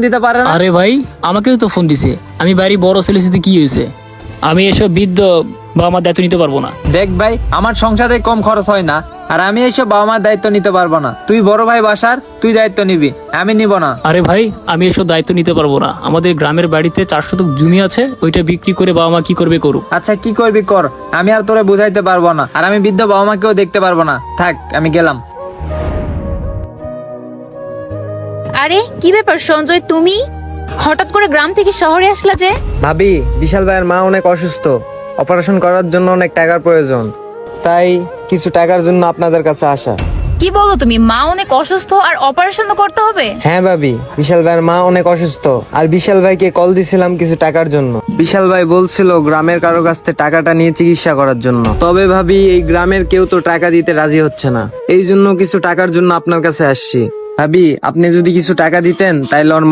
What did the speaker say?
দিতে পারে না? আরে ভাই, আমাকেও তো ফোন দিছে। আমি বাড়ি বড় ছেলে, সাথে কি হয়েছে? আমি এসব বৃদ্ধ বা আমার দায়িত্ব নিতে পারবো না। দেখ ভাই, আমার সংসারে কম খরচ হয় না, আর আমি এইসব বাবা মার দায়িত্ব নিতে পারবো না। তুই বড় ভাই বাসার, তুই দায়িত্ব নিবি, আমি নিব না। আরে ভাই, আমি এসব দায়িত্ব নিতে পারবো না। আমাদের গ্রামের বাড়িতে 4 শতক জমি আছে, ওইটা বিক্রি করে বাবা মা কি করবে করুক। আচ্ছা কি করবি কর, আমি আর তোরে বুঝাইতে পারবো না, আর আমি বৃদ্ধ বাবা মাকেও দেখতে পারবো না। থাক, আমি গেলাম। আরে কি ব্যাপার সঞ্জয়, তুমি হঠাৎ করে গ্রাম থেকে শহরে আসলা যে? ভাবি, বিশাল ভাইয়ের মা অনেক অসুস্থ, অপারেশন করার জন্য অনেক টাকার প্রয়োজন, তাই কিছু টাকার জন্য আপনাদের কাছে আসা। কি বলো তুমি, মা অনেক অসুস্থ আর অপারেশন করতে হবে? হ্যাঁ ভাবি, বিশাল ভাইয়ের মা অনেক অসুস্থ, আর বিশাল ভাইকে কল দিছিলাম কিছু টাকার জন্য। বিশাল ভাই বলছিল গ্রামের কারো কাছ থেকে টাকাটা নিয়ে চিকিৎসা করার জন্য। তবে ভাবি, এই গ্রামের কেউ তো টাকা দিতে রাজি হচ্ছে না, এই জন্য কিছু টাকার জন্য আপনার কাছে আসছি। ভাবি, আপনি যদি কিছু টাকা দিতেন তাইলে ওর মা